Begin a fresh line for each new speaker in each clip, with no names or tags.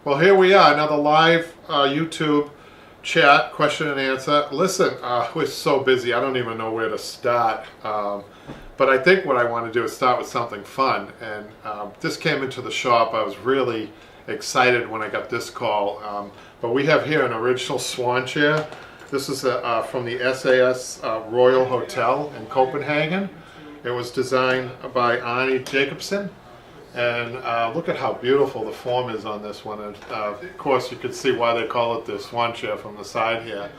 Well, here we are, another live YouTube chat, question and answer. Listen, we're so busy, I don't even know where to start. But I think what I want to do is start with something fun. And this came into the shop. I was really excited when I got this call. But we have here an original Swan chair. This is from the SAS Royal Hotel in Copenhagen. It was designed by Arne Jacobsen. And look at how beautiful the form is on this one. And, of course, you can see why they call it the Swan chair from the side here.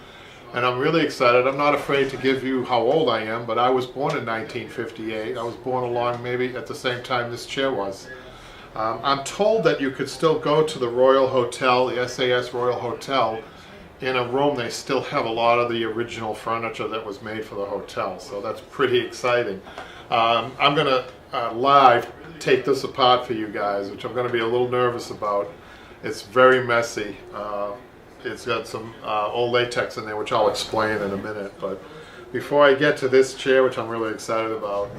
And I'm really excited. I'm not afraid to give you how old I am, but I was born in 1958. I was born along maybe at the same time this chair was. I'm told that you could still go to the Royal Hotel, the SAS Royal Hotel. In a room, they still have a lot of the original furniture that was made for the hotel. So that's pretty exciting. I'm going to live take this apart for you guys, which I'm going to be a little nervous about. It's very messy. It's got some old latex in there, which I'll explain in a minute. But before I get to this chair, which I'm really excited about,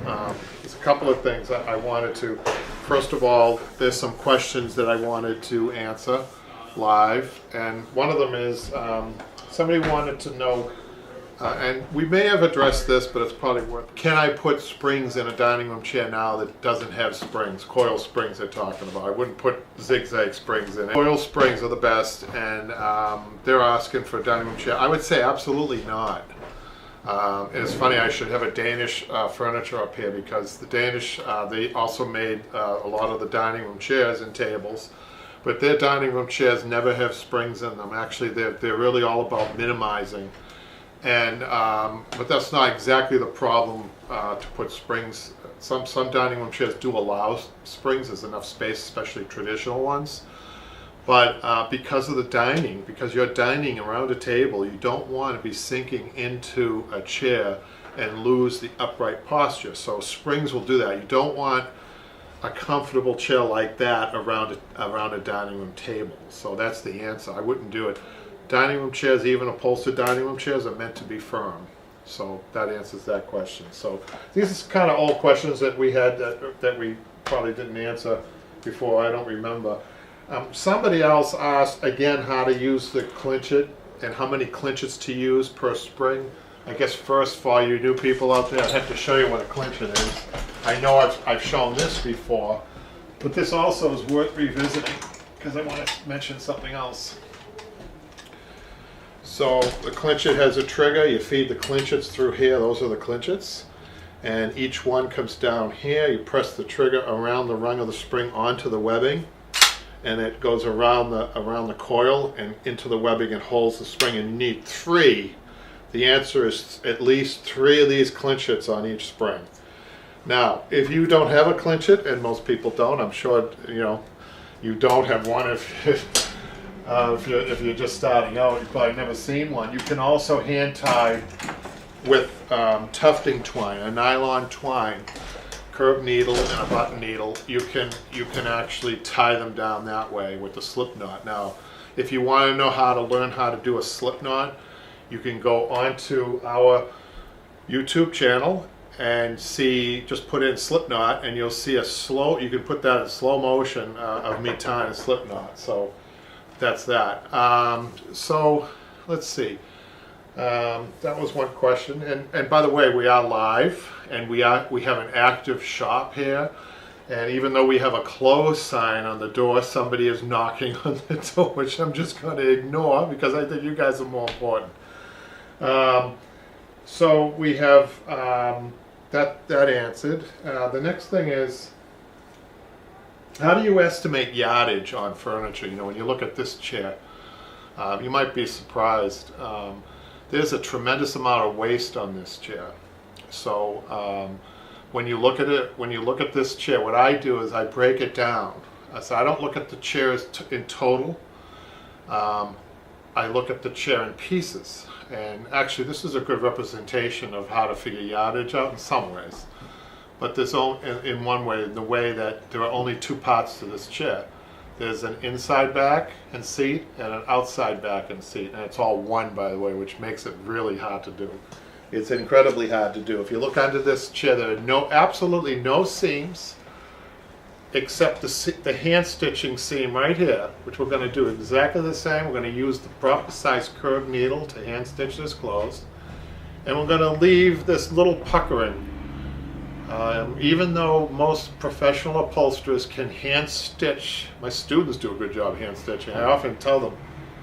there's a couple of things that I wanted to. First of all, there's some questions that I wanted to answer live, and one of them is somebody wanted to know, and we may have addressed this, but it's probably worth. Can I put springs in a dining room chair now that doesn't have springs? Coil springs they're talking about. I wouldn't put zigzag springs in it. Coil springs are the best, and they're asking for a dining room chair. I would say absolutely not. And it's funny, I should have a Danish furniture up here, because the Danish, they also made a lot of the dining room chairs and tables. But their dining room chairs never have springs in them. Actually, they're really all about minimizing. And but that's not exactly the problem to put springs. Some dining room chairs do allow springs. There's enough space, especially traditional ones. But because of the dining, because you're dining around a table, you don't want to be sinking into a chair and lose the upright posture. So springs will do that. You don't want a comfortable chair like that around a dining room table. So that's the answer. I wouldn't do it. Dining room chairs, even upholstered dining room chairs, are meant to be firm. So that answers that question. So these are kind of old questions that we had that we probably didn't answer before. I don't remember. Somebody else asked again how to use the clinchet and how many clinchets to use per spring. I guess first, for all you new people out there, I have to show you what a clinchet is. I know I've shown this before, but this also is worth revisiting because I want to mention something else. So the clinchet has a trigger. You feed the clinchets through here. Those are the clinchets. And each one comes down here. You press the trigger around the rung of the spring onto the webbing, and it goes around the coil and into the webbing and holds the spring. And you need three. The answer is at least three of these clinchets on each spring. Now, if you don't have a clinchet, and most people don't, I'm sure you don't have one if you're just starting out, you've probably never seen one. You can also hand tie with tufting twine, a nylon twine, curved needle and a button needle. You can actually tie them down that way with the slip knot. Now, if you want to know how to learn how to do a slip knot, you can go onto our YouTube channel and just put in slip knot, and you'll see you can put that in slow motion of me tying a slip knot. So that's that. So let's see. That was one question. And by the way, we are live, and we have an active shop here. And even though we have a closed sign on the door, somebody is knocking on the door, which I'm just going to ignore because I think you guys are more important. So we have that answered. The next thing is, how do you estimate yardage on furniture? When you look at this chair, you might be surprised. There's a tremendous amount of waste on this chair. So when you look at this chair, what I do is I break it down. So I don't look at the chairs in total. I look at the chair in pieces. And actually, this is a good representation of how to figure yardage out in some ways. But there's only, in one way, the way that there are only two parts to this chair. There's an inside back and seat and an outside back and seat. And it's all one, by the way, which makes it really hard to do. It's incredibly hard to do. If you look under this chair, there are absolutely no seams. except the hand stitching seam right here, which we're going to do exactly the same. We're going to use the proper size curved needle to hand stitch this closed, and we're going to leave this little puckering. Even though most professional upholsterers can hand stitch, my students do a good job hand stitching. I often tell them,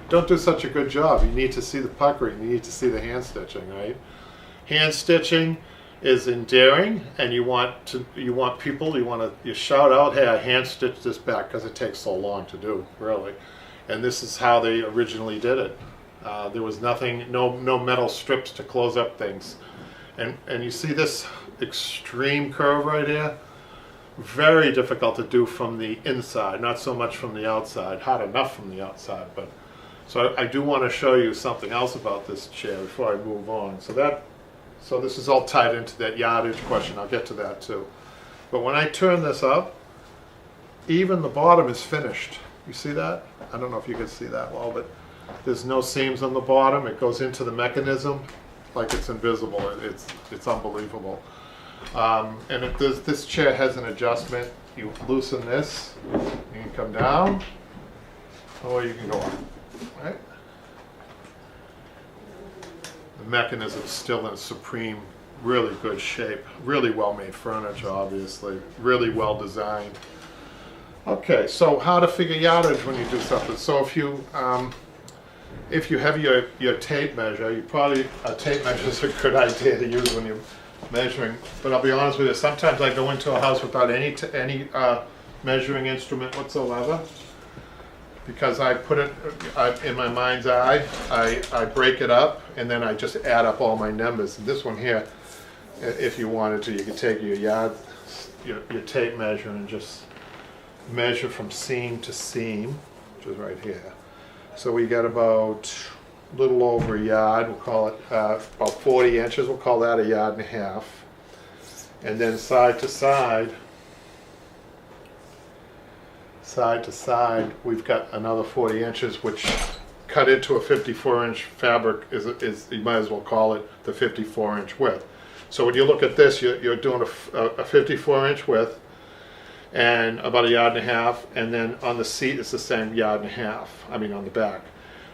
don't do such a good job. You need to see the puckering. You need to see the hand stitching, right? Hand stitching is endearing, and you want people, you shout out, hey, I hand stitched this back, because it takes so long to do, really. And this is how they originally did it. There was nothing, no metal strips to close up things. And you see this extreme curve right here? Very difficult to do from the inside, not so much from the outside. Hard enough from the outside, but so I do want to show you something else about this chair before I move on. So this is all tied into that yardage question. I'll get to that too. But when I turn this up, even the bottom is finished. You see that? I don't know if you can see that well, but there's no seams on the bottom. It goes into the mechanism like it's invisible. It's unbelievable. And this chair has an adjustment. You loosen this, you can come down, or you can go up. Right? The mechanism is still in supreme, really good shape. Really well made furniture, obviously. Really well designed. Okay, so how to figure yardage when you do something. So if you have your tape measure, a tape measure is a good idea to use when you're measuring. But I'll be honest with you, sometimes I go into a house without any measuring instrument whatsoever, because I put it in my mind's eye. I break it up, and then I just add up all my numbers. And this one here, if you wanted to, you could take your tape measure and just measure from seam to seam, which is right here. So we got about a little over a yard. We'll call it about 40 inches. We'll call that a yard and a half. And then side to side, we've got another 40 inches, which cut into a 54-inch fabric is you might as well call it the 54-inch width. So when you look at this, you're doing a 54-inch width and about a yard and a half, and then on the seat it's the same yard and a half. I mean on the back.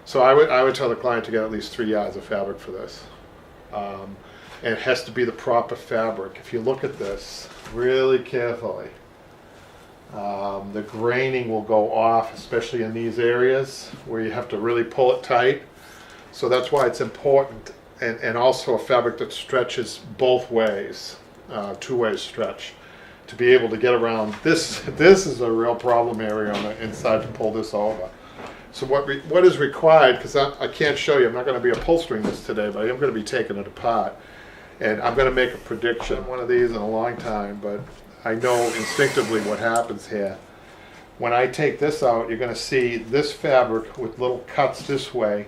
So I would tell the client to get at least 3 yards of fabric for this, and it has to be the proper fabric. If you look at this really carefully, the graining will go off, especially in these areas where you have to really pull it tight. So that's why it's important, and also a fabric that stretches both ways, two-way stretch, to be able to get around this. This is a real problem area on the inside to pull this over. So what is required, because I can't show you, I'm not going to be upholstering this today, but I am going to be taking it apart, and I'm going to make a prediction. One of these in a long time, but I know instinctively what happens here. When I take this out, you're going to see this fabric with little cuts this way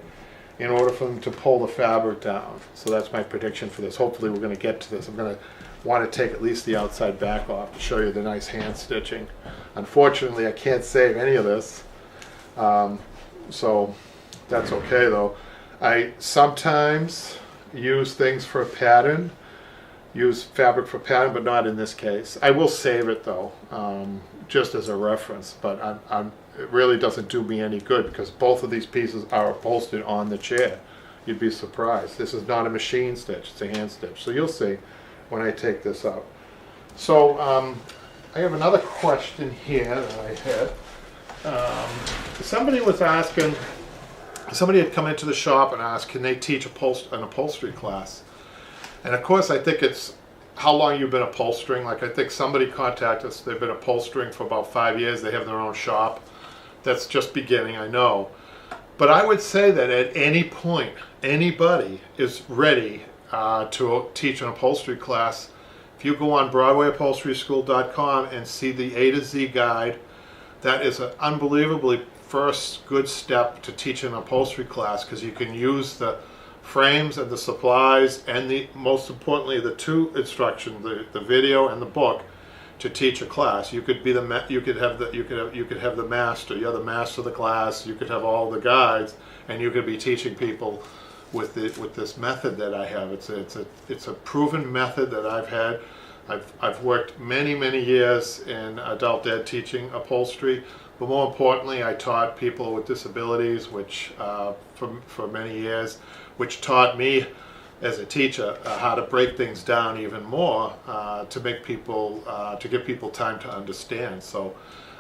in order for them to pull the fabric down. So that's my prediction for this. Hopefully we're going to get to this. I'm going to want to take at least the outside back off to show you the nice hand stitching. Unfortunately, I can't save any of this, so that's okay though. I sometimes use things for a pattern, use fabric for pattern, but not in this case. I will save it though, just as a reference, but it really doesn't do me any good because both of these pieces are upholstered on the chair. You'd be surprised. This is not a machine stitch, it's a hand stitch. So you'll see when I take this out. So I have another question here that I had. Somebody was asking, somebody had come into the shop and asked, can they teach an upholstery class? And of course I think it's how long you've been upholstering. Like I think somebody contacted us, they've been upholstering for about 5 years, they have their own shop. That's just beginning, I know. But I would say that at any point, anybody is ready to teach an upholstery class. If you go on BroadwayUpholsterySchool.com and see the A to Z guide, that is an unbelievably first good step to teach an upholstery class, because you can use the frames and the supplies and most importantly the two instructions, the video and the book, to teach a class. You could be you could have the master. You're the master of the class. You could have all the guides, and you could be teaching people with this method that I have. It's a proven method that I've had I've worked many years in adult ed teaching upholstery, but more importantly, I taught people with disabilities, which for many years, which taught me as a teacher how to break things down even more to make people to give people time to understand. So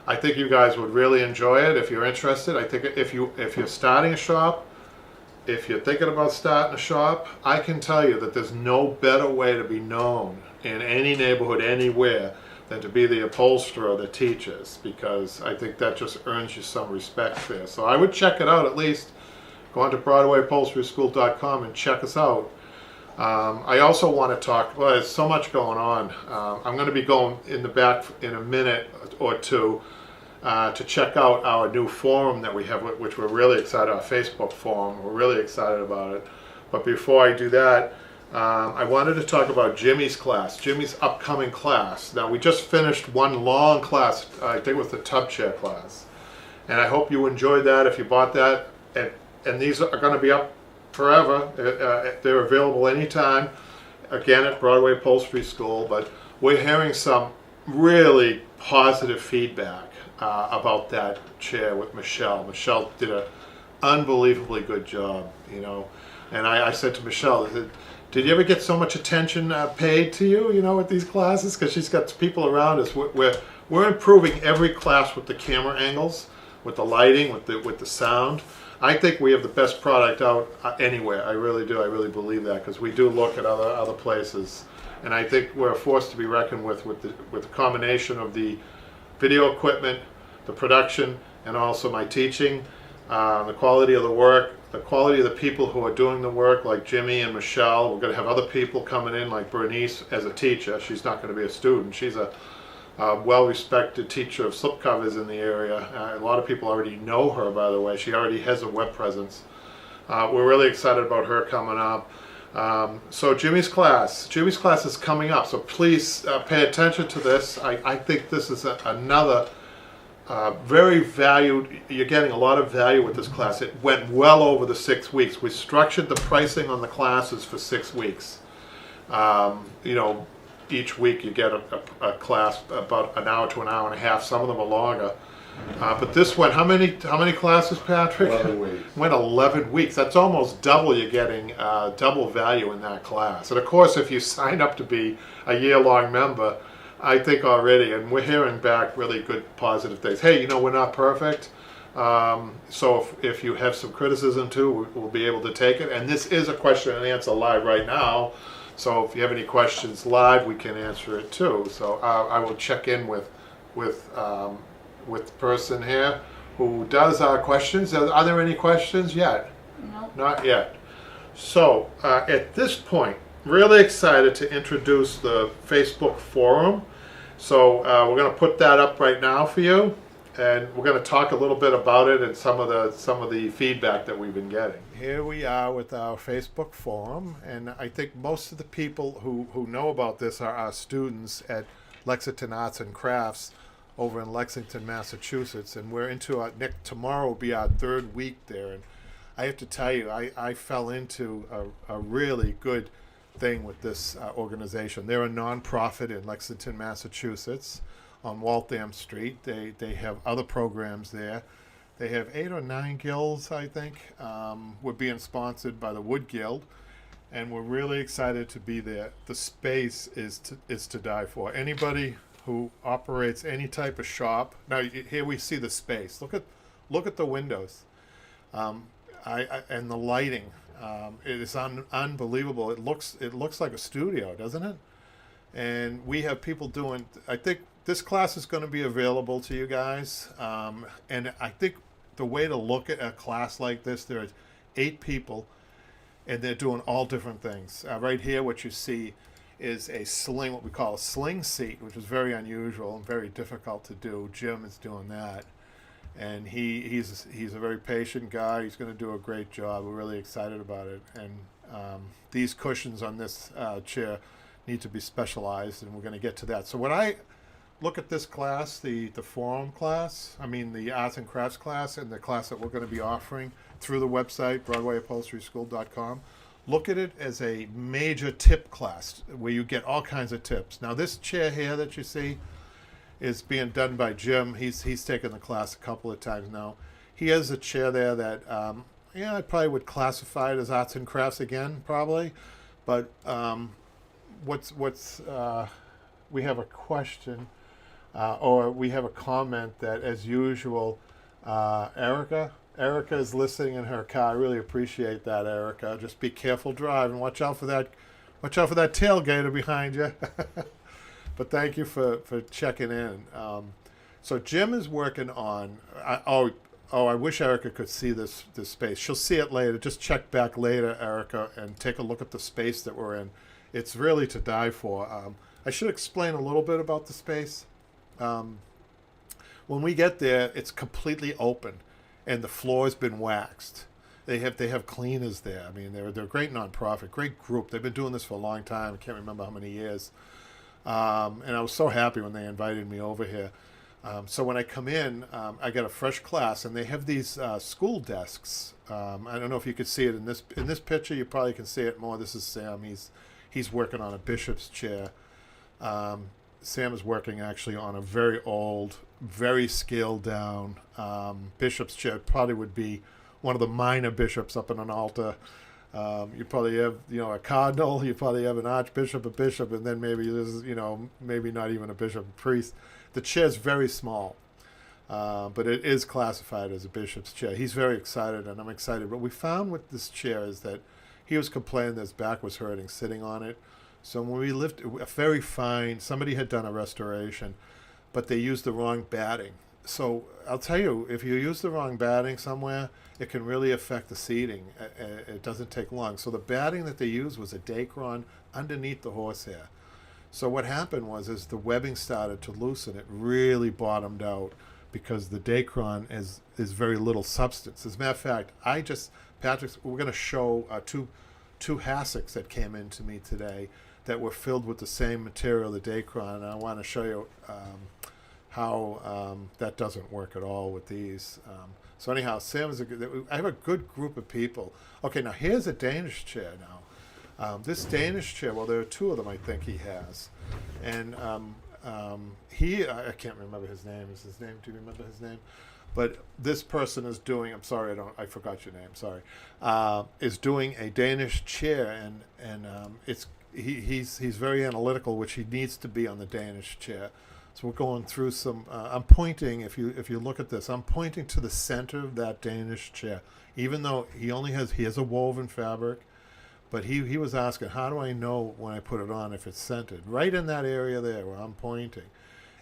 I think you guys would really enjoy it if you're interested. I think if you're starting a shop, if you're thinking about starting a shop, I can tell you that there's no better way to be known in any neighborhood anywhere than to be the upholsterer that teaches, because I think that just earns you some respect there. So I would check it out at least. Go on to BroadwayUpholsterySchool.com and check us out. I also want to talk, well, there's so much going on. I'm going to be going in the back in a minute or two to check out our new forum that we have, which we're really excited, our Facebook forum. We're really excited about it. But before I do that, I wanted to talk about Jimmy's class, Jimmy's upcoming class. Now, we just finished one long class, I think it was the tub chair class. And I hope you enjoyed that if you bought that. And these are going to be up forever. They're available anytime, again at Broadway Upholstery School. But we're hearing some really positive feedback about that chair with Michelle. Michelle did an unbelievably good job, you know. And I said to Michelle, did you ever get so much attention paid to you, you know, with these classes? Because she's got people around us. We're improving every class with the camera angles, with the lighting, with the sound. I think we have the best product out anywhere. I really do. I really believe that, because we do look at other places, and I think we're a force to be reckoned with the combination of the video equipment, the production, and also my teaching, the quality of the work, the quality of the people who are doing the work, like Jimmy and Michelle. We're going to have other people coming in, like Bernice as a teacher. She's not going to be a student. She's a well-respected teacher of slipcovers in the area. A lot of people already know her, by the way. She already has a web presence. We're really excited about her coming up. So Jimmy's class is coming up. So please pay attention to this. I think this is another very valued. You're getting a lot of value with this class. It went well over the 6 weeks. We structured the pricing on the classes for 6 weeks. You know, each week you get a class about an hour to an hour and a half. Some of them are longer. But this went, how many classes, Patrick?
11 weeks.
Went 11 weeks. That's almost double. You're getting double value in that class. And of course, if you sign up to be a year-long member, I think already, and we're hearing back really good positive things. Hey, you know, we're not perfect. So if you have some criticism too, we'll be able to take it. And this is a question and answer live right now. So if you have any questions live, we can answer it too. So I will check in with the person here who does our questions. Are there any questions yet?
No.
Not yet. So at this point, really excited to introduce the Facebook forum. So we're going to put that up right now for you, and we're going to talk a little bit about it and some of the feedback that we've been getting. Here we are with our Facebook forum, and I think most of the people who know about this are our students at Lexington Arts and Crafts over in Lexington, Massachusetts, and we're into tomorrow will be our 3rd week there. And I have to tell you, I fell into a really good thing with this organization. They're a nonprofit in Lexington, Massachusetts on Waltham Street. They have other programs there. They have 8 or 9 guilds, I think. We're being sponsored by the Wood Guild, and we're really excited to be there. The space is to die for. Anybody who operates any type of shop. Now here we see the space. Look at the windows, and the lighting. It is unbelievable. It looks like a studio, doesn't it? And we have people doing. I think this class is going to be available to you guys. And I think the way to look at a class like this, there are 8 people, and they're doing all different things. Right here, what you see is a sling, what we call a sling seat, which is very unusual and very difficult to do. Jim is doing that. And he's a very patient guy. He's going to do a great job. We're really excited about it. And these cushions on this chair need to be specialized, and we're going to get to that. So when I look at this class, the forum class, the arts and crafts class, and the class that we're going to be offering through the website, BroadwayUpholsteryschool.com, look at it as a major tip class where you get all kinds of tips. Now, this chair here that you see is being done by Jim. He's taken the class a couple of times now. He has a chair there that, yeah, I probably would classify it as arts and crafts again, probably. But we have a question, or we have a comment that, as usual, Erica is listening in her car. I really appreciate that, Erica. Just be careful driving. Watch out for that tailgater behind you. But thank you for checking in. So Jim is working on. I wish Erica could see this space. She'll see it later. Just check back later, Erica, and take a look at the space that we're in. It's really to die for. I should explain a little bit about the space. When we get there, it's completely open, and the floor's been waxed. They have cleaners there. I mean, they're a great nonprofit, great group. They've been doing this for a long time. I can't remember how many years. And I was so happy when they invited me over here. So when I come in, I get a fresh class, and they have these school desks. I don't know if you could see it in this picture. You probably can see it more. This is Sam. He's working on a bishop's chair. Sam is working actually on a very old, very scaled down bishop's chair. It probably would be one of the minor bishops up in an altar. You probably have, a cardinal. You probably have an archbishop, a bishop, and then maybe there's, maybe not even a bishop, a priest. The chair's very small, but it is classified as a bishop's chair. He's very excited, and I'm excited. What we found with this chair is that he was complaining that his back was hurting sitting on it. So when we lifted, a very fine, somebody had done a restoration, but they used the wrong batting. So I'll tell you, if you use the wrong batting somewhere, it can really affect the seating. It doesn't take long. So the batting that they used was a Dacron underneath the horsehair. So what happened was, as the webbing started to loosen, it really bottomed out because the Dacron is very little substance. As a matter of fact, Patrick, we're going to show two hassocks that came in to me today that were filled with the same material, the Dacron, and I want to show you how that doesn't work at all with these. So anyhow, Sam is I have a good group of people. Okay, now here's a Danish chair now. This Danish chair, well, there are two of them I think he has. And I can't remember his name. Is his name? Do you remember his name? But this person is doing, I'm sorry, I forgot your name, sorry, is doing a Danish chair, and he's very analytical, which he needs to be on the Danish chair. So we're going through some, I'm pointing, if you look at this, I'm pointing to the center of that Danish chair, even though he has a woven fabric, but he was asking, how do I know when I put it on if it's centered? Right in that area there where I'm pointing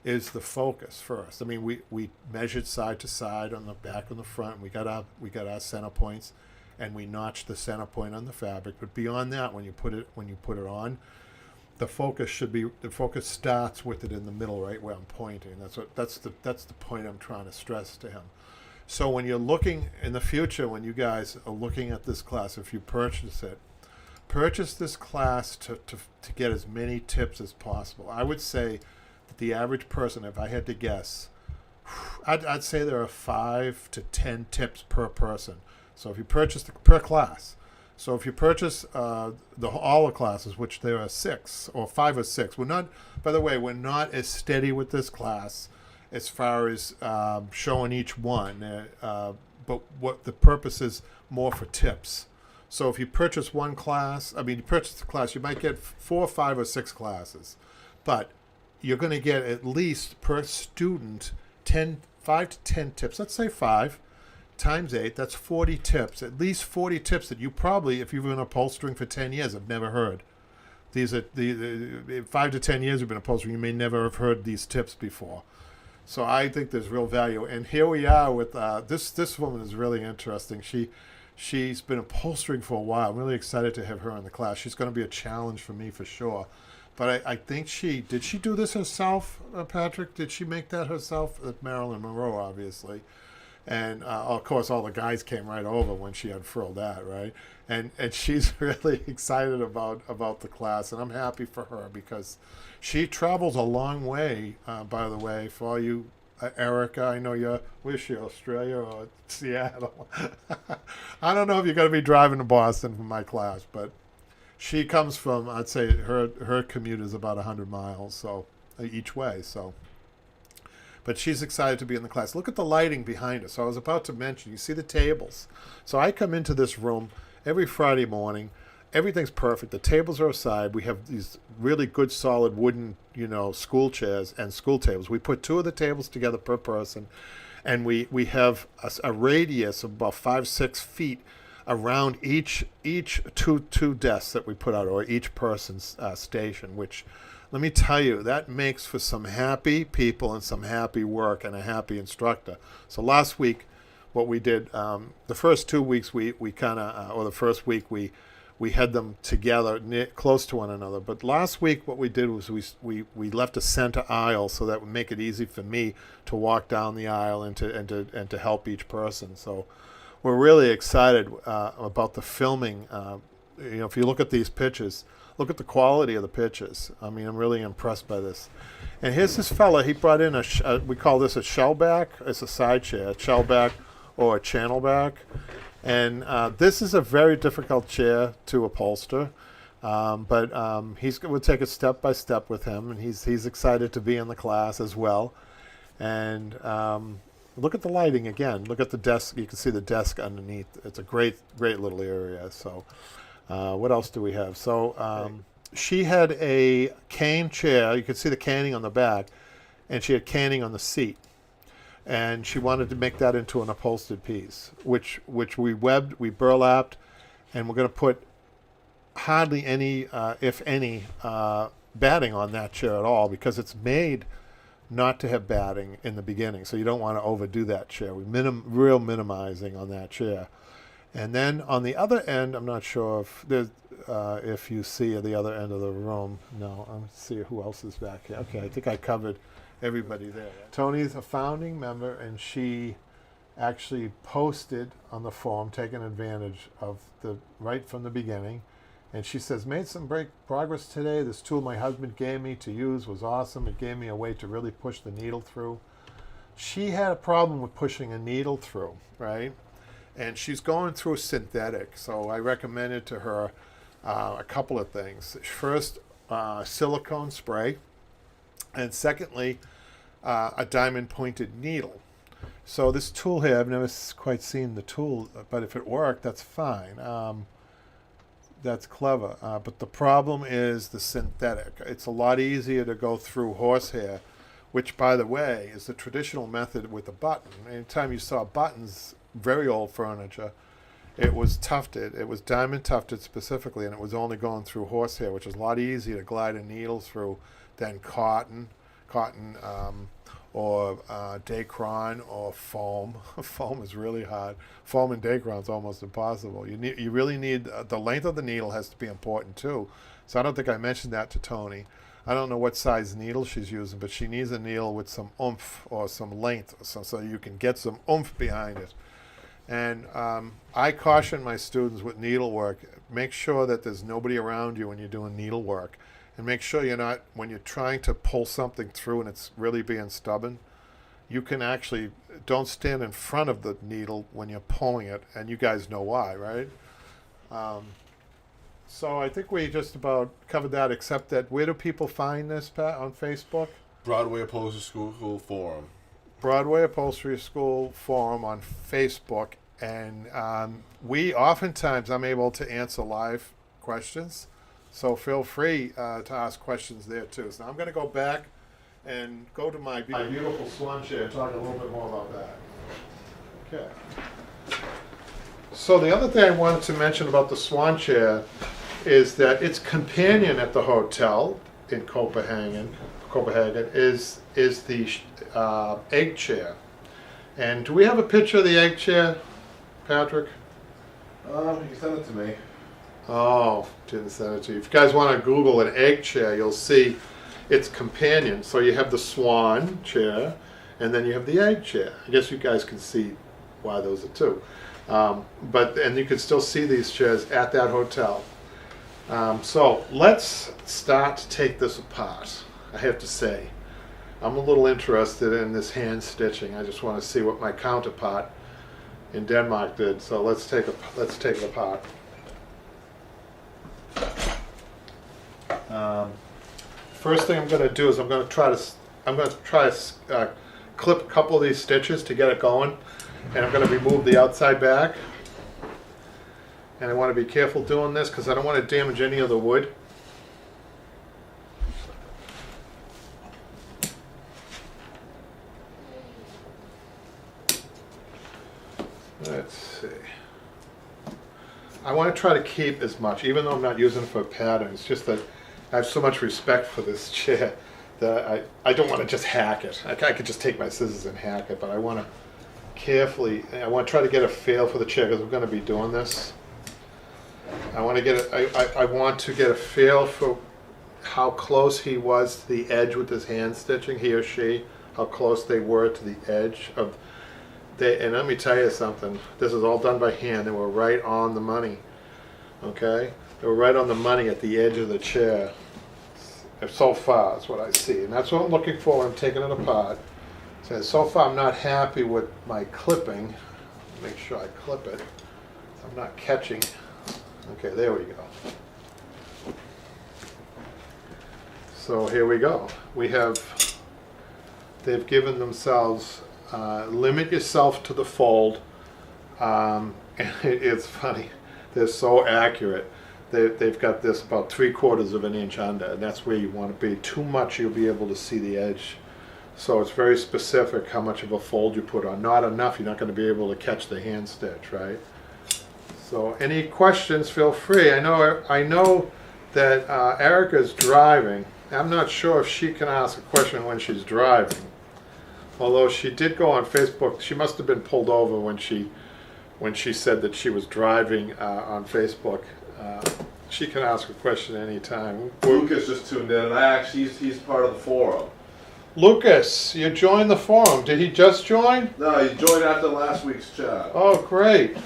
is the focus first. I mean, we measured side to side on the back and the front. We got our center points, and we notched the center point on the fabric. But beyond that, when you put it on, the focus starts with it in the middle, right where I'm pointing. That's the point I'm trying to stress to him. So when you're looking in the future, when you guys are looking at this class, if you purchase this class to get as many tips as possible. I would say that the average person, if I had to guess, I'd say there are 5 to 10 tips per person. So if you purchase per class, so if you purchase all the classes, which there are 6 or 5 or 6, we're not as steady with this class as far as showing each one, but what the purpose is more for tips. So if you purchase one class, you purchase a class, you might get 4, 5, or 6 classes, but you're going to get at least per student 5 to 10 tips. Let's say 5 times 8, that's 40 tips. At least 40 tips that you probably, if you've been upholstering for 10 years, have never heard. These are the 5 to 10 years you've been upholstering, you may never have heard these tips before. So I think there's real value. And here we are with this woman is really interesting. She's been upholstering for a while. I'm really excited to have her in the class. She's going to be a challenge for me for sure. But I think did she do this herself, Patrick? Did she make that herself? At Marilyn Monroe, obviously. And of course, all the guys came right over when she unfurled that, right? And she's really excited about the class, and I'm happy for her because she travels a long way. By the way, for all you, Erica, I know where's she, Australia or Seattle? I don't know if you're going to be driving to Boston for my class, but she comes from, I'd say her commute is about 100 miles so each way. So, but she's excited to be in the class. Look at the lighting behind us. So I was about to mention, you see the tables. So I come into this room every Friday morning. Everything's perfect. The tables are aside. We have these really good, solid wooden, school chairs and school tables. We put 2 of the tables together per person, and we have a radius of about 5-6 feet around each two desks that we put out, or each person's station. Which, let me tell you, that makes for some happy people and some happy work and a happy instructor. So last week, what we did, the first 2 weeks we kind of, or the first week we had them together close to one another. But last week what we did was we left a center aisle so that would make it easy for me to walk down the aisle and to help each person. So we're really excited about the filming. If you look at these pictures, look at the quality of the pictures. I mean, I'm really impressed by this. And here's this fella. He brought in we call this a shellback. It's a side chair, a shellback or a channel back. And this is a very difficult chair to upholster, but we'll take it step by step with him, and he's excited to be in the class as well. And look at the lighting again. Look at the desk. You can see the desk underneath. It's a great little area. So what else do we have? So she had a cane chair. You can see the caning on the back, and she had caning on the seat. And she wanted to make that into an upholstered piece, which we webbed, we burlapped, and we're going to put hardly any, if any, batting on that chair at all, because it's made not to have batting in the beginning. So you don't want to overdo that chair. We real minimizing on that chair. And then on the other end, I'm not sure if you see at the other end of the room. No, let's see who else is back here. Okay, I think I covered everybody there. Tony's a founding member, and she actually posted on the forum, taking advantage of right from the beginning. And she says, made some great progress today. This tool my husband gave me to use was awesome. It gave me a way to really push the needle through. She had a problem with pushing a needle through, right? And she's going through synthetic. So I recommended to her a couple of things. First, silicone spray. And secondly, a diamond pointed needle. So this tool here, I've never quite seen the tool, but if it worked, that's fine. That's clever. But the problem is the synthetic. It's a lot easier to go through horsehair, which, by the way, is the traditional method with a button. Anytime you saw buttons, very old furniture, it was tufted. It was diamond tufted specifically, and it was only going through horsehair, which is a lot easier to glide a needle through than cotton, or Dacron or foam. Foam is really hard. Foam and Dacron is almost impossible. You really need the length of the needle has to be important too. So I don't think I mentioned that to Tony. I don't know what size needle she's using, but she needs a needle with some oomph or some length, so you can get some oomph behind it. And I caution my students with needlework, make sure that there's nobody around you when you're doing needlework. And make sure you're not, when you're trying to pull something through and it's really being stubborn, you can actually, don't stand in front of the needle when you're pulling it, and you guys know why, right? So I think we just about covered that, except that, where do people find this, Pat, on Facebook?
Broadway Upholstery School Forum.
Broadway Upholstery School Forum on Facebook. And we oftentimes, I'm able to answer live questions. So feel free to ask questions there too. So I'm going to go back and go to my beautiful Swan chair and talk a little bit more about that. Okay. So the other thing I wanted to mention about the Swan chair is that its companion at the hotel in Copenhagen is the egg chair. And do we have a picture of the egg chair, Patrick?
You sent it to me.
Oh, didn't send it to you. If you guys want to Google an egg chair, you'll see its companion. So you have the Swan chair, and then you have the egg chair. I guess you guys can see why those are two. And you can still see these chairs at that hotel. So let's start to take this apart. I have to say, I'm a little interested in this hand stitching. I just want to see what my counterpart in Denmark did. So let's take it apart. First thing I'm going to do is I'm going to try to clip a couple of these stitches to get it going, and I'm going to remove the outside back. And I want to be careful doing this because I don't want to damage any of the wood. Let's see. I want to try to keep as much, even though I'm not using it for a pattern. It's just that I have so much respect for this chair that I don't want to just hack it. I could just take my scissors and hack it, but I want to carefully, I want to try to get a feel for the chair because we're going to be doing this. I want to get I want to get a feel for how close he was to the edge with his hand stitching, he or she, how close they were to the edge of and let me tell you something, this is all done by hand. They were right on the money, okay? They were right on the money at the edge of the chair. So far, is what I see. And that's what I'm looking for when I'm taking it apart. So far, I'm not happy with my clipping. Make sure I clip it. I'm not catching. Okay, there we go. So here we go. They've given themselves, limit yourself to the fold. And it's funny, they're so accurate. They've got this about 3/4 of an inch under, and that's where you want to be. Too much, you'll be able to see the edge. So it's very specific how much of a fold you put on. Not enough, you're not going to be able to catch the hand stitch, right? So any questions, feel free. I know that Erica's driving. I'm not sure if she can ask a question when she's driving. Although she did go on Facebook. She must have been pulled over when she said that she was driving on Facebook. She can ask a question anytime.
Lucas just tuned in, and he's part of the forum.
Lucas, you joined the forum. Did he just join?
No, he joined after last week's chat.
Oh, great,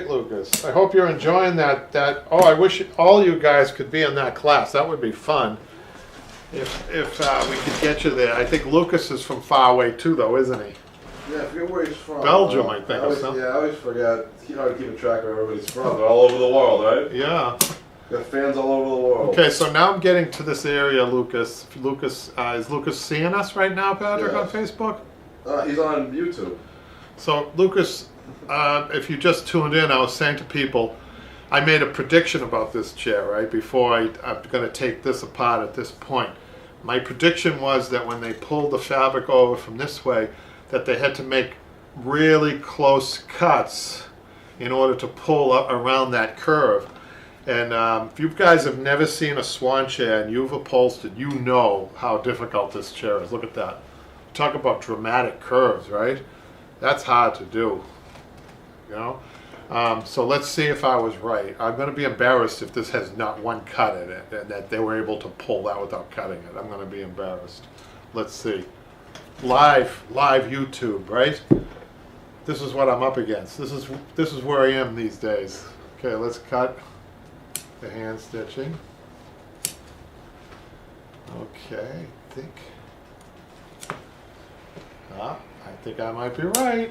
Lucas. I hope you're enjoying that. I wish all you guys could be in that class. That would be fun. If we could get you there. I think Lucas is from far away too, though, isn't he?
Yeah, I forget where he's from.
Belgium, I think.
I always forget. It's hard to keep track of where everybody's from. They're all over the world, right?
Yeah.
Got fans all over the world.
Okay, so now I'm getting to this area, Lucas. Is Lucas seeing us right now, Patrick, on Facebook?
He's on YouTube.
So, Lucas, if you just tuned in, I was saying to people, I made a prediction about this chair, right, before I'm going to take this apart at this point. My prediction was that when they pulled the fabric over from this way, that they had to make really close cuts in order to pull up around that curve. And if you guys have never seen a Swan chair and you've upholstered, you know how difficult this chair is. Look at that. Talk about dramatic curves, right? That's hard to do, you know? So let's see if I was right. I'm going to be embarrassed if this has not one cut in it and that they were able to pull that without cutting it. I'm going to be embarrassed. Let's see. Live YouTube, right? This is what I'm up against. This is where I am these days. Okay, let's cut the hand stitching. Okay, I think I might be right.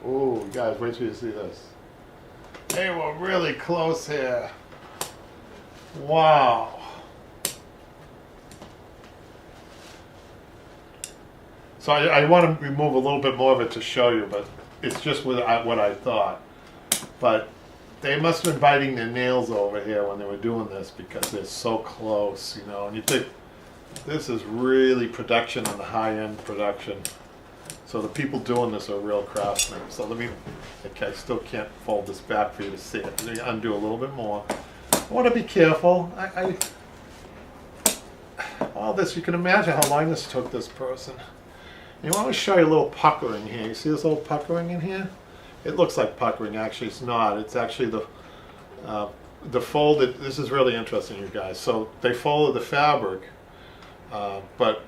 Ooh, guys, wait till you see this. Hey, we're really close here. Wow. So I want to remove a little bit more of it to show you, but it's just what I thought. But they must have been biting their nails over here when they were doing this because they're so close, you know. And you think this is really production on the high-end production. So the people doing this are real craftsmen. So I still can't fold this back for you to see it. Let me undo a little bit more. I want to be careful. All this, you can imagine how long this took this person. You want to show you a little puckering here. You see this little puckering in here? It looks like puckering, actually it's not. It's actually the folded, this is really interesting, you guys. So they folded the fabric, but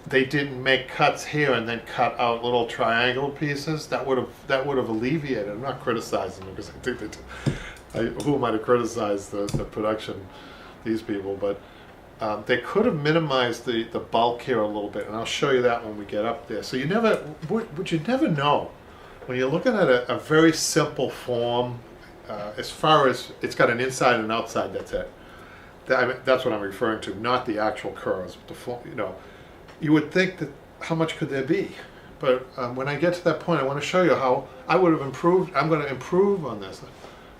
they didn't make cuts here and then cut out little triangle pieces. That would have alleviated. I'm not criticizing them because I think they did. Who am I to criticize the production, these people? But they could have minimized the bulk here a little bit, and I'll show you that when we get up there. So you never would you never know when you're looking at a very simple form, as far as it's got an inside and outside, that's it. That's what I'm referring to, not the actual curves. But the form, you would think that how much could there be? But when I get to that point, I want to show you how I would have improved. I'm going to improve on this.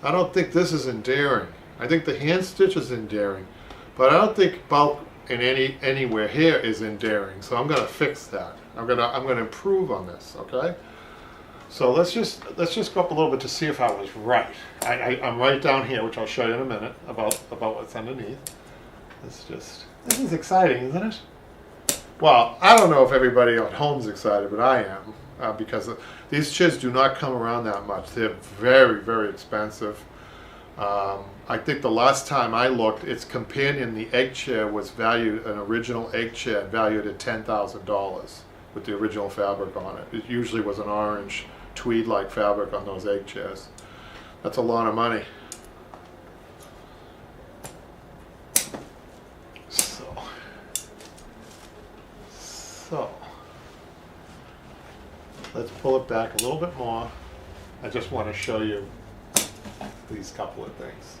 I don't think this is endearing. I think the hand stitch is endearing, but I don't think bulk in anywhere here is endearing. So I'm going to fix that. I'm going to improve on this. Okay. So let's just go up a little bit to see if I was right. I'm right down here, which I'll show you in a minute about what's underneath. This is exciting, isn't it? Well, I don't know if everybody at home's excited, but I am because these chairs do not come around that much. They're very, very expensive. I think the last time I looked, its companion, the egg chair, was valued, an original egg chair, valued at $10,000 with the original fabric on it. It usually was an orange tweed-like fabric on those egg chairs. That's a lot of money. So let's pull it back a little bit more. I just want to show you these couple of things.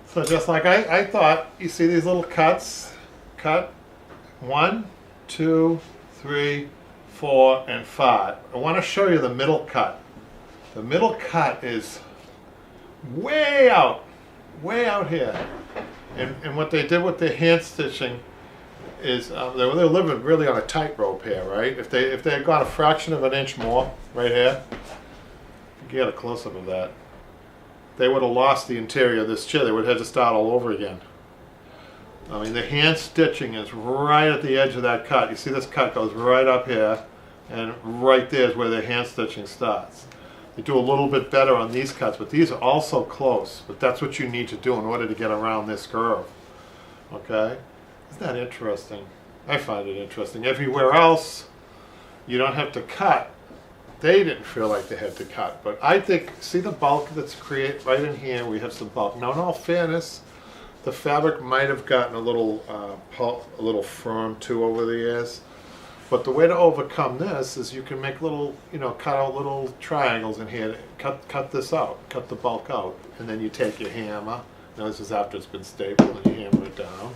So just like I thought, you see these little cuts? Cut 1, 2, 3, 4, and 5. I want to show you the middle cut. The middle cut is way out here. And what they did with the hand stitching is they're living really on a tightrope here, right? If they had gone a fraction of an inch more right here, you get a close-up of that, they would have lost the interior of this chair. They would have had to start all over again. I mean, the hand stitching is right at the edge of that cut. You see this cut goes right up here, and right there is where the hand stitching starts. They do a little bit better on these cuts, but these are also close. But that's what you need to do in order to get around this curve. Okay? Isn't that interesting? I find it interesting. Everywhere else, you don't have to cut. They didn't feel like they had to cut. But I think, see the bulk that's created right in here? We have some bulk. Now, in all fairness, the fabric might have gotten a little firm too over the years. But the way to overcome this is you can make little, cut out little triangles in here. Cut this out, cut the bulk out, and then you take your hammer. Now this is after it's been stapled, and you hammer it down,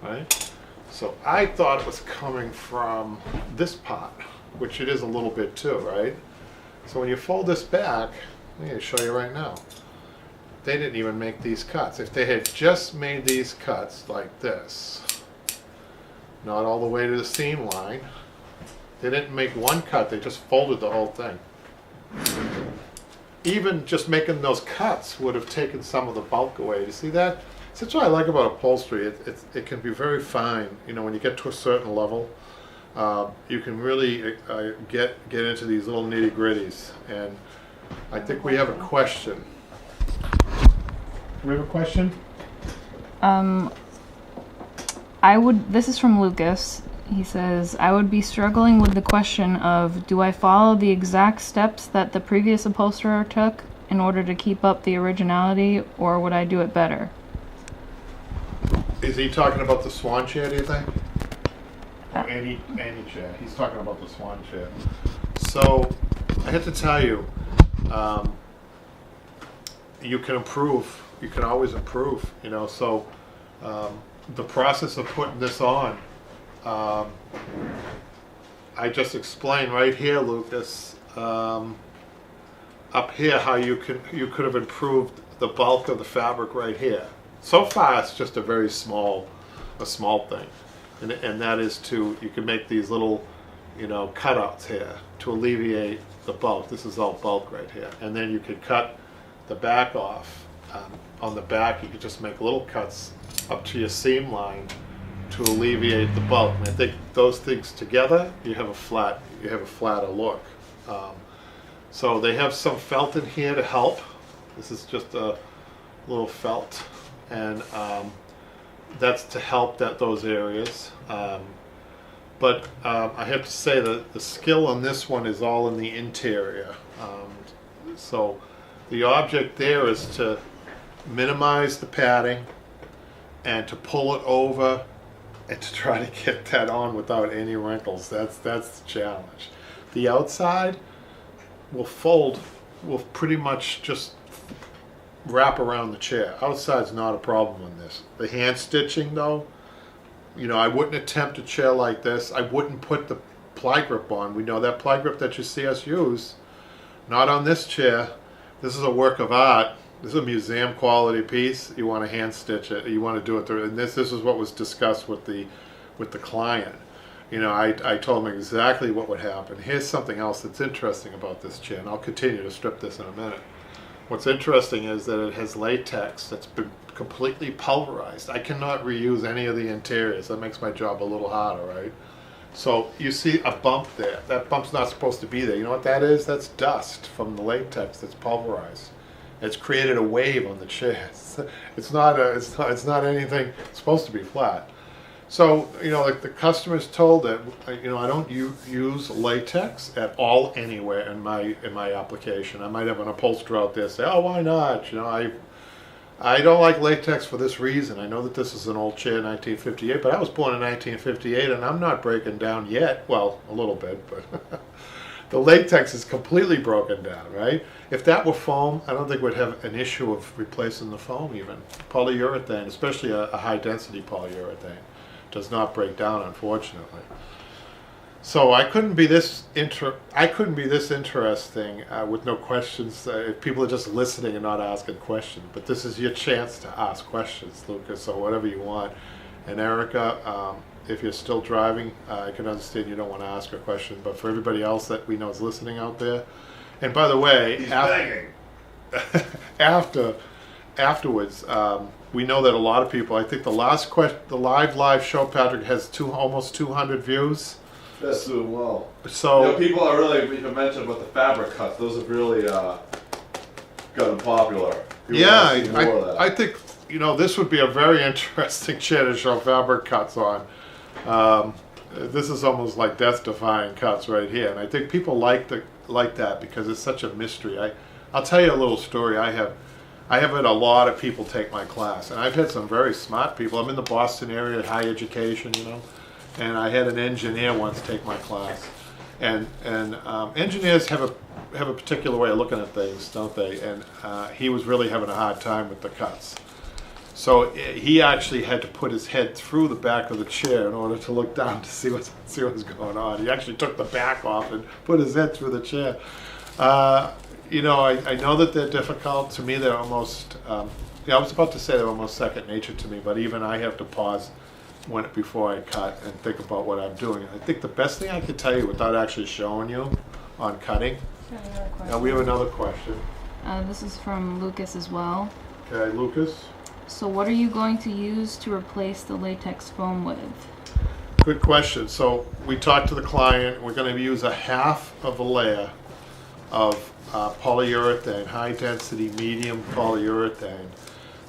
right? So I thought it was coming from this part, which it is a little bit too, right? So when you fold this back, I'm going to show you right now. They didn't even make these cuts. If they had just made these cuts like this, not all the way to the seam line, they didn't make one cut, they just folded the whole thing. Even just making those cuts would have taken some of the bulk away. You see that? That's what I like about upholstery. It can be very fine. When you get to a certain level, you can really get into these little nitty-gritties. And I think we have a question. Do we have a question?
This is from Lucas. He says, I would be struggling with the question of, do I follow the exact steps that the previous upholsterer took in order to keep up the originality, or would I do it better?
Is he talking about the Swan chair, do you think? Or any chair. He's talking about the Swan chair. So, I have to tell you, you can improve. You can always improve, so the process of putting this on, I just explained right here, Lucas, up here how you could have improved the bulk of the fabric right here. So far, it's just a very small thing, and that is you can make these little, cutouts here to alleviate the bulk. This is all bulk right here, and then you could cut the back off. On the back, you could just make little cuts up to your seam line to alleviate the bulk. And I think those things together, you have a flatter look. So they have some felt in here to help. This is just a little felt, and that's to help those areas. But I have to say that the skill on this one is all in the interior. So the object there is to minimize the padding and to pull it over and to try to get that on without any wrinkles, that's the challenge. The outside will fold, will pretty much just wrap around the chair. Outside's not a problem on this. The hand stitching though, you know, I wouldn't attempt a chair like this. I wouldn't put the ply grip on. We know that ply grip that you see us use, not on this chair. This is a work of art. This is a museum quality piece. You want to hand stitch it. You want to do it through. And this is what was discussed with the client. You know, I told him exactly what would happen. Here's something else that's interesting about this chair, and I'll continue to strip this in a minute. What's interesting is that it has latex that's been completely pulverized. I cannot reuse any of the interiors. That makes my job a little harder, right? So you see a bump there. That bump's not supposed to be there. You know what that is? That's dust from the latex that's pulverized. It's created a wave on the chair. It's not anything. It's supposed to be flat. So, you know, like the customer's told that, you know, I don't use latex at all anywhere in my application. I might have an upholsterer out there say, oh, why not? You know, I don't like latex for this reason. I know that this is an old chair, 1958, but I was born in 1958 and I'm not breaking down yet. Well, a little bit, but the latex is completely broken down, right? If that were foam, I don't think we'd have an issue of replacing the foam even. Polyurethane, especially a high density polyurethane, does not break down, unfortunately. So I couldn't be this interesting with no questions. If people are just listening and not asking questions, but this is your chance to ask questions, Lucas. So whatever you want. And Erica, if you're still driving, I can understand you don't want to ask a question. But for everybody else that we know is listening out there, and by the way,
He's begging.
afterwards, we know that a lot of people. I think the live show, Patrick, has almost 200 views.
That's doing well.
So
you know, people are really. You mentioned about the fabric cuts; those have really gotten popular. People want to see more of that.
I think, you know, this would be a very interesting chair to show fabric cuts on. This is almost like death-defying cuts right here, and I think people like that because it's such a mystery. I'll tell you a little story. I have had a lot of people take my class, and I've had some very smart people. I'm in the Boston area, high education, you know. And I had an engineer once take my class, and engineers have a particular way of looking at things, don't they? And he was really having a hard time with the cuts, so he actually had to put his head through the back of the chair in order to look down to see what's going on. He actually took the back off and put his head through the chair. You know, I know that they're difficult. To me, they're almost. I was about to say they're almost second nature to me, but even I have to pause before I cut and think about what I'm doing. I think the best thing I could tell you without actually showing you on cutting. Now we have another question.
This is from Lucas as well.
Okay, Lucas.
So what are you going to use to replace the latex foam with?
Good question. So we talked to the client. We're going to use a half of a layer of polyurethane, high density, medium polyurethane.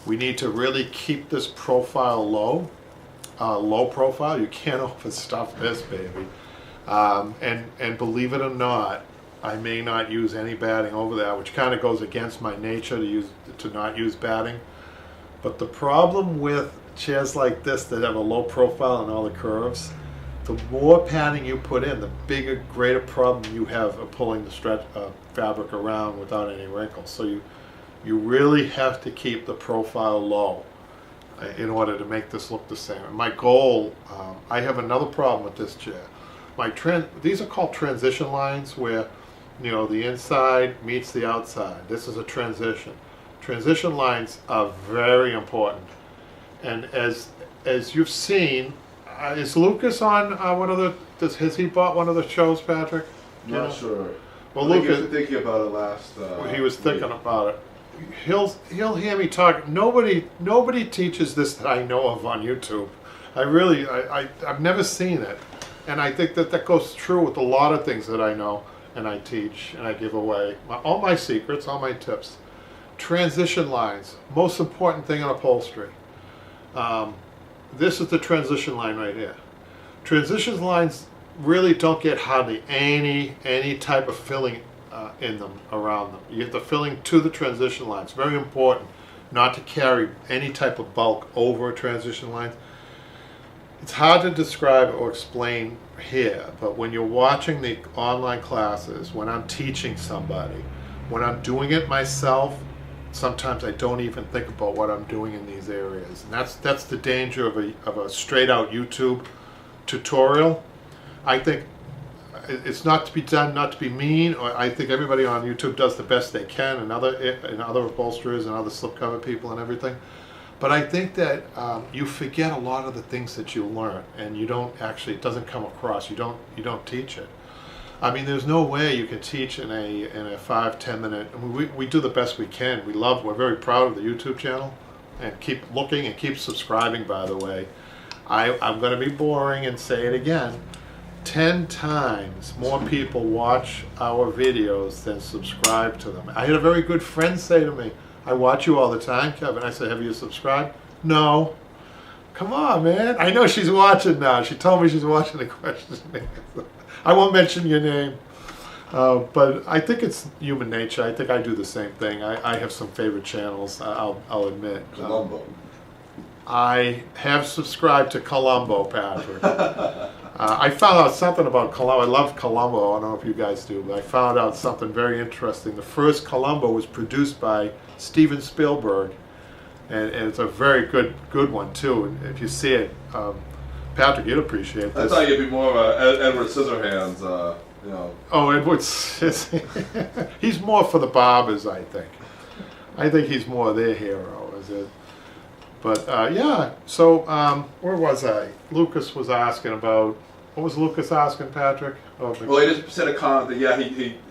We need to really keep this profile low. Low profile. You can't overstuff this baby, and believe it or not, I may not use any batting over that, which kind of goes against my nature to not use batting. But the problem with chairs like this that have a low profile and all the curves, the more padding you put in, the greater problem you have of pulling the fabric around without any wrinkles. So you really have to keep the profile low in order to make this look the same. And my goal, I have another problem with this chair. These are called transition lines, where, you know, the inside meets the outside. This is a transition. Transition lines are very important. And as you've seen, is Lucas on has he bought one of the shows, Patrick?
Not sure.
Well,
I think
Lucas,
he was thinking about it last.
he was thinking about it. He'll hear me talk. Nobody teaches this that I know of on YouTube. I've never seen it, and I think that goes true with a lot of things that I know and I teach and I give away. All my secrets, all my tips. Transition lines, most important thing in upholstery. This is the transition line right here. Transition lines really don't get hardly any type of filling in them, around them. You get the filling to the transition line. It's very important not to carry any type of bulk over a transition line. it's hard to describe or explain here, but when you're watching the online classes, when I'm teaching somebody, when I'm doing it myself, sometimes I don't even think about what I'm doing in these areas. And that's the danger of a straight out YouTube tutorial. I think it's not to be done, not to be mean, or I think everybody on YouTube does the best they can, and other upholsterers and other slipcover people and everything. But I think that you forget a lot of the things that you learn, and you don't actually, it doesn't come across. You don't teach it. I mean, there's no way you can teach in a 5-10 minute. I mean, we do the best we can. We're very proud of the YouTube channel, and keep looking and keep subscribing. By the way, I'm going to be boring and say it again. 10 times more people watch our videos than subscribe to them. I had a very good friend say to me, I watch you all the time, Kevin. I said, have you subscribed? No. Come on, man. I know she's watching now. She told me she's watching the question. I won't mention your name. But I think it's human nature. I think I do the same thing. I have some favorite channels, I'll admit.
Columbo.
I have subscribed to Columbo, Patrick. I found out something about Columbo. I love Columbo. I don't know if you guys do, but I found out something very interesting. The first Columbo was produced by Steven Spielberg, and it's a very good one too. And if you see it, Patrick, you'd appreciate this.
I thought you'd be more of a Edward Scissorhands, you know.
Oh, Edward's he's more for the barbers, I think. I think he's more their hero, is it? But yeah, so where was I? Lucas was asking about, what was Lucas asking, Patrick? Oh,
well, he just said a comment that, yeah,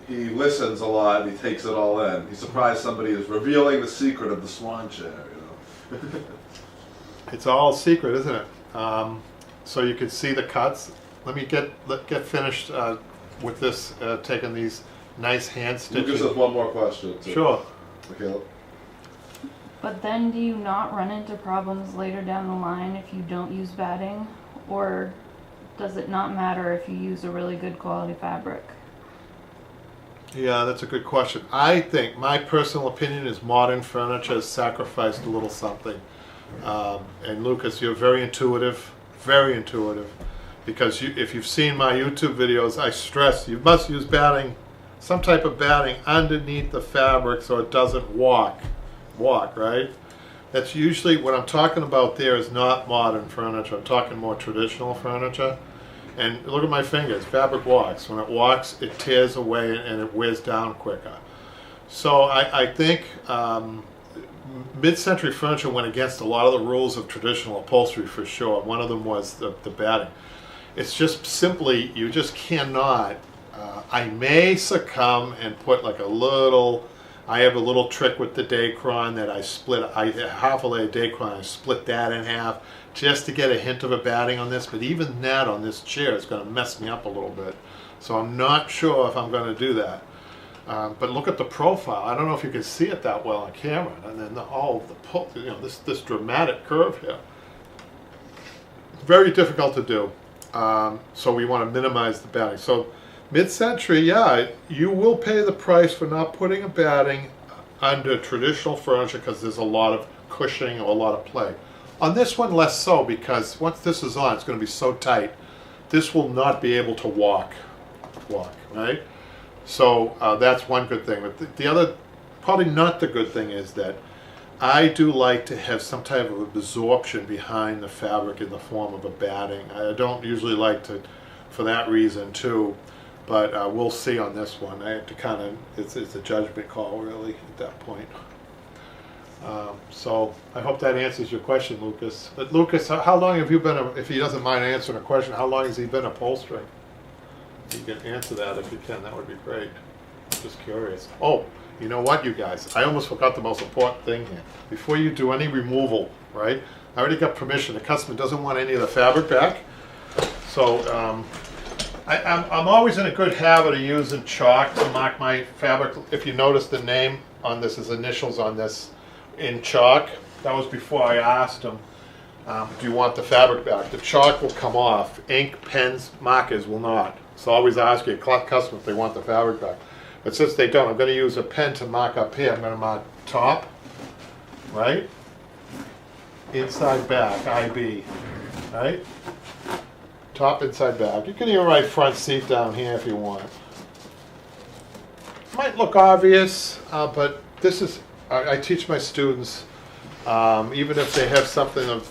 he listens a lot and he takes it all in. He's surprised somebody is revealing the secret of the Swan chair, you know.
It's all secret, isn't it? So you can see the cuts. Let me get finished with this, taking these nice hand stitches.
Lucas has one more question. Too.
Sure.
Okay.
But then do you not run into problems later down the line if you don't use batting? Or does it not matter if you use a really good quality fabric?
Yeah, that's a good question. I think my personal opinion is modern furniture has sacrificed a little something. And Lucas, you're very intuitive, because if you've seen my YouTube videos, I stress you must use batting, some type of batting underneath the fabric so it doesn't walk, right? That's usually what I'm talking about. There is not modern furniture. I'm talking more traditional furniture. And look at my fingers. Fabric walks. When it walks, it tears away and it wears down quicker. So I think mid-century furniture went against a lot of the rules of traditional upholstery for sure. One of them was the batting. It's just simply, you just cannot. I may succumb and put like a little. I have a little trick with the Dacron that I split. Half a layer of Dacron, I split that in half just to get a hint of a batting on this. But even that on this chair is going to mess me up a little bit. So I'm not sure if I'm going to do that. But look at the profile. I don't know if you can see it that well on camera. And then this dramatic curve here. Very difficult to do. So we want to minimize the batting. So mid-century, yeah, you will pay the price for not putting a batting under traditional furniture because there's a lot of cushioning or a lot of play. On this one, less so, because once this is on, it's going to be so tight. This will not be able to walk, right? So that's one good thing. But the other, probably not the good thing, is that I do like to have some type of absorption behind the fabric in the form of a batting. I don't usually like to, for that reason too. But we'll see on this one. I have to kind of, it's a judgment call really at that point. So I hope that answers your question, Lucas. But Lucas, how long have you been, if he doesn't mind answering a question, how long has he been upholstering? You can answer that if you can, that would be great. I'm just curious. Oh, you know what, you guys? I almost forgot the most important thing here. Before you do any removal, right? I already got permission. The customer doesn't want any of the fabric back. So, I'm always in a good habit of using chalk to mark my fabric. If you notice the name on this, his initials on this in chalk. That was before I asked him, do you want the fabric back? The chalk will come off. Ink, pens, markers will not. So always ask your customer if they want the fabric back. But since they don't, I'm going to use a pen to mark up here. I'm going to mark top, right? Inside back, IB, right? top inside back. You can even write front seat down here if you want. Might look obvious, but this is, I teach my students, even if they have something of,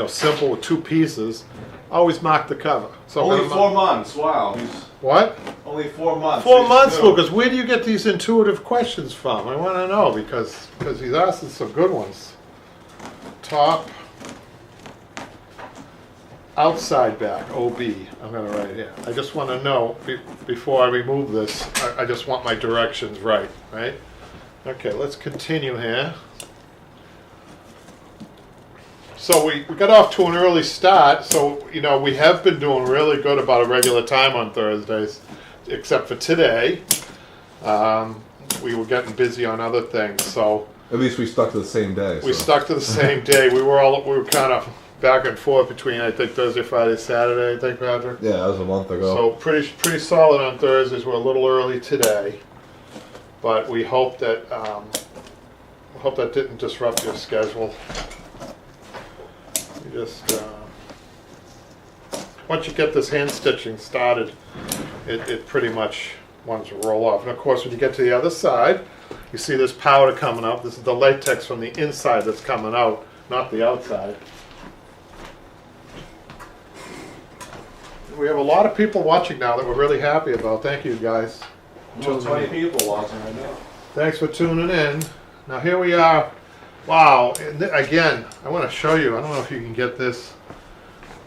simple with 2 pieces, always mark the cover. So
only 4 months, wow.
What?
Only 4 months.
4 months, Lucas. Where do you get these intuitive questions from? I want to know because he's asking some good ones. Top, outside back, OB. I'm going to write here. I just want to know, before I remove this, I just want my directions right? Okay, let's continue here. So we got off to an early start, so we have been doing really good about a regular time on Thursdays, except for today. We were getting busy on other things, so
at least we stuck to the same day.
We stuck to the same day. We were kind of back and forth between, I think, Thursday, Friday, Saturday. I think, Patrick.
Yeah, that was a month ago.
So pretty solid on Thursdays. We're a little early today, but we hope that didn't disrupt your schedule. Just once you get this hand stitching started, it pretty much wants to roll off. And of course, when you get to the other side, you see this powder coming out. This is the latex from the inside that's coming out, not the outside. We have a lot of people watching now that we're really happy about. Thank you, guys.
20 people watching right now.
Thanks for tuning in. Now here we are. Wow, and again, I want to show you, I don't know if you can get this.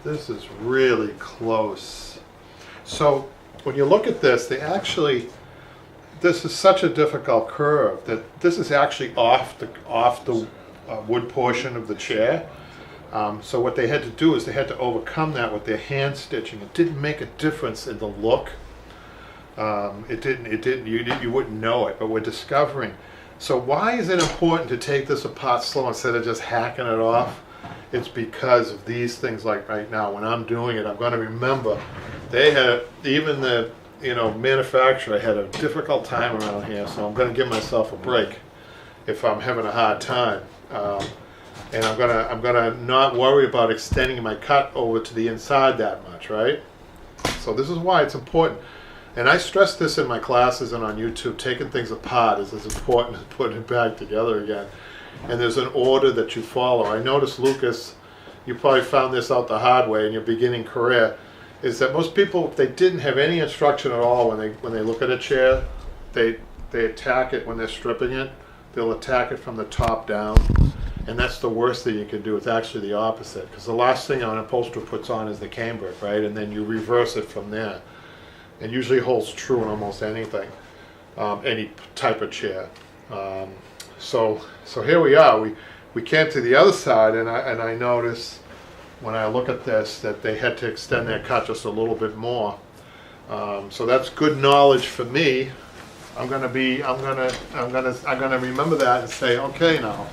This is really close. So when you look at this, this is such a difficult curve that this is actually off the wood portion of the chair. So what they had to do is they had to overcome that with their hand stitching. It didn't make a difference in the look. It didn't, you wouldn't know it, but we're discovering. So why is it important to take this apart slow instead of just hacking it off? It's because of these things. Like right now, when I'm doing it, I'm going to remember they had, even the manufacturer had a difficult time around here, so I'm going to give myself a break if I'm having a hard time. And I'm gonna not worry about extending my cut over to the inside that much, right? So this is why it's important. And I stress this in my classes and on YouTube, taking things apart is as important as putting it back together again. And there's an order that you follow. I noticed, Lucas, you probably found this out the hard way in your beginning career, is that most people, if they didn't have any instruction at all when they look at a chair, they attack it when they're stripping it. They'll attack it from the top down. And that's the worst thing you can do. It's actually the opposite. Because the last thing an upholsterer puts on is the cambric, right? And then you reverse it from there. And usually holds true in almost anything, any type of chair. So here we are. We came to the other side, and I noticed when I look at this that they had to extend their cut just a little bit more. So that's good knowledge for me. I'm gonna remember that and say, okay, now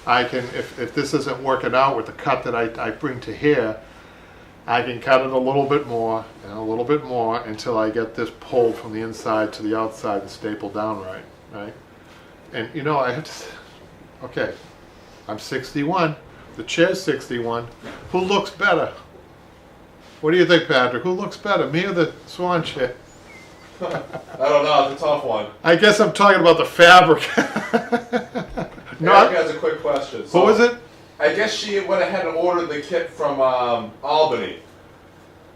I can, if this isn't working out with the cut that I bring to here, I can cut it a little bit more and a little bit more until I get this pulled from the inside to the outside and stapled down right? And I have to, okay, I'm 61, the chair's 61, who looks better? What do you think, Patrick? Who looks better, me or the Swan chair?
I don't know, it's a tough one.
I guess I'm talking about the fabric.
Eric has a quick question.
So, what was it?
I guess she went ahead and ordered the kit from Albany.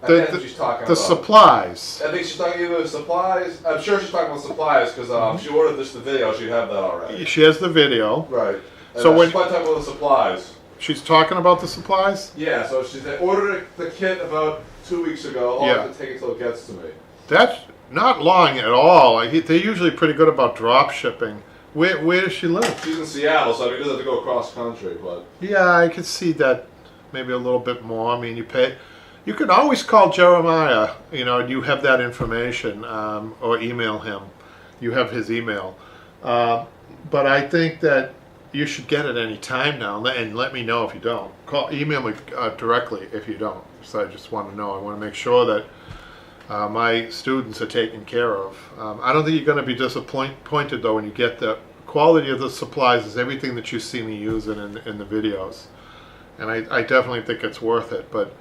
I think that's what she's talking about.
The supplies.
I think she's talking either supplies. I'm sure she's talking about supplies because if she ordered the video, she'd have that already.
She has the video.
Right. And
So when
she's probably talking about the supplies.
She's talking about the supplies?
Yeah. So she ordered the kit about 2 weeks ago. I'll have to take it till it gets to me.
That's not long at all. They're usually pretty good about drop shipping. Where does she live?
She's in Seattle, so I mean, it doesn't have to go across country, but...
Yeah, I could see that maybe a little bit more. I mean, you can always call Jeremiah, you have that information, or email him. You have his email. But I think that you should get it any time now, and let me know if you don't. Email me directly if you don't. So I just want to know. I want to make sure that my students are taken care of. I don't think you're going to be disappointed though when you get the quality of the supplies is everything that you see me using in the videos, and I definitely think it's worth it. But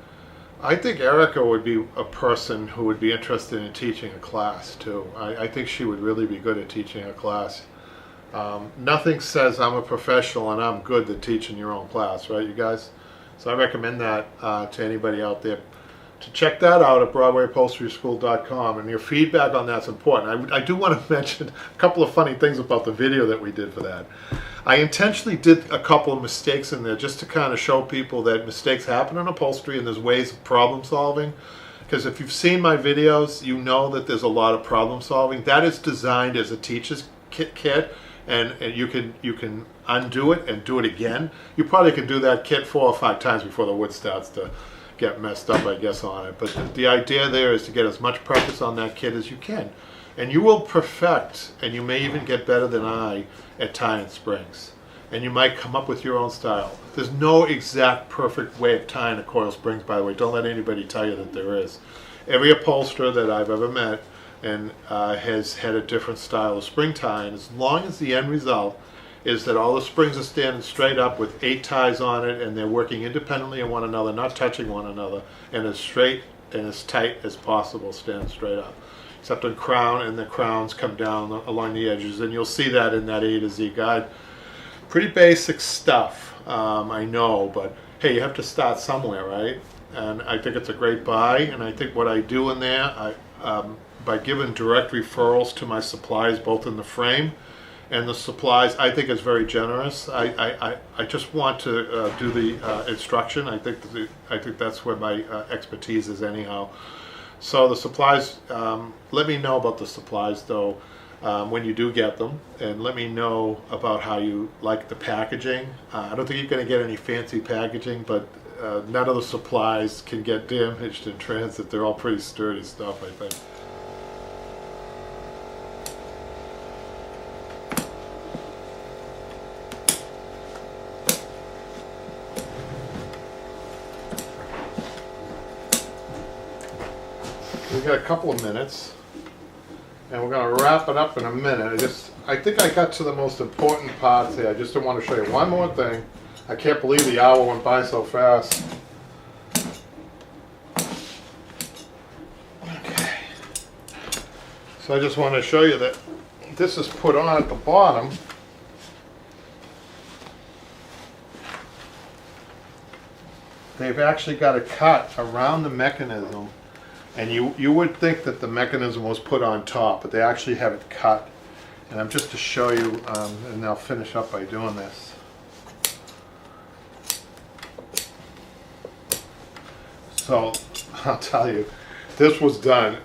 I think Erica would be a person who would be interested in teaching a class too. I think she would really be good at teaching a class. Nothing says I'm a professional and I'm good at teaching your own class, right, you guys? So I recommend that to anybody out there. To check that out at BroadwayUpholsterySchool.com, and your feedback on that's important. I do want to mention a couple of funny things about the video that we did for that. I intentionally did a couple of mistakes in there just to kind of show people that mistakes happen in upholstery and there's ways of problem solving. Because if you've seen my videos, you know that there's a lot of problem solving. That is designed as a teacher's kit, and you can undo it and do it again. You probably can do that kit 4 or 5 times before the wood starts to get messed up, I guess, on it. But the idea there is to get as much practice on that kit as you can. And you will perfect, and you may even get better than I at tying springs. And you might come up with your own style. There's no exact perfect way of tying a coil springs, by the way. Don't let anybody tell you that there is. Every upholsterer that I've ever met and has had a different style of spring tying, as long as the end result is that all the springs are standing straight up with 8 ties on it and they're working independently of one another, not touching one another, and as straight and as tight as possible, standing straight up. Except on crown, and the crowns come down along the edges, and you'll see that in that A to Z guide. Pretty basic stuff, I know, but hey, you have to start somewhere, right? And I think it's a great buy, and I think what I do in there, by giving direct referrals to my supplies, both in the frame and the supplies, I think is very generous. I just want to do the instruction. I think that's where my expertise is anyhow. So the supplies, let me know about the supplies though when you do get them, and let me know about how you like the packaging. I don't think you're going to get any fancy packaging, but none of the supplies can get damaged in transit. They're all pretty sturdy stuff, I think. We got a couple of minutes, and we're going to wrap it up in a minute. I think I got to the most important parts here. I just want to show you one more thing. I can't believe the hour went by so fast. Okay. So I just want to show you that this is put on at the bottom. They've actually got a cut around the mechanism. And you would think that the mechanism was put on top, but they actually have it cut. And I'm just to show you, and I'll finish up by doing this. So I'll tell you, this was done.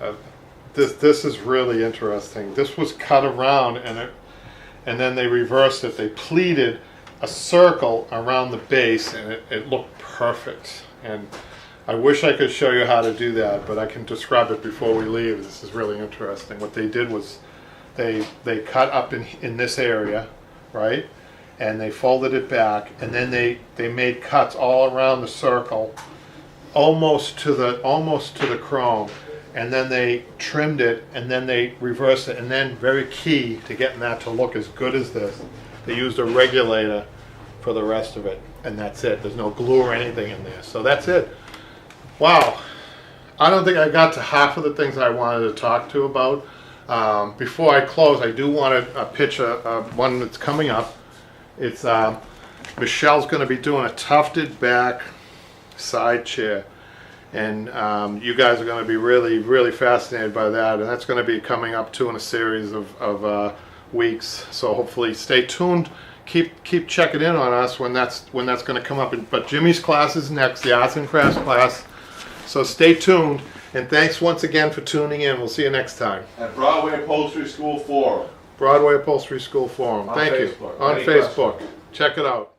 This is really interesting. This was cut around, and then they reversed it. They pleated a circle around the base, and it looked perfect. And I wish I could show you how to do that, but I can describe it before we leave. This is really interesting. What they did was they cut up in this area, right? And they folded it back, and then they made cuts all around the circle, almost to the chrome, and then they trimmed it, and then they reversed it, and then very key to getting that to look as good as this, they used a regulator for the rest of it, and that's it. There's no glue or anything in there, so that's it. Wow, I don't think I got to half of the things I wanted to talk to about. Before I close, I do want to pitch one that's coming up. It's Michelle's going to be doing a tufted back side chair, and you guys are going to be really, really fascinated by that, and that's going to be coming up too in a series of weeks. So hopefully, stay tuned. Keep checking in on us when that's going to come up. But Jimmy's class is next, the arts and crafts class. So stay tuned, and thanks once again for tuning in. We'll see you next time.
At Broadway Upholstery School Forum.
Broadway Upholstery School Forum. Thank you.
Facebook.
On
Any
Facebook.
questions?
Check it out.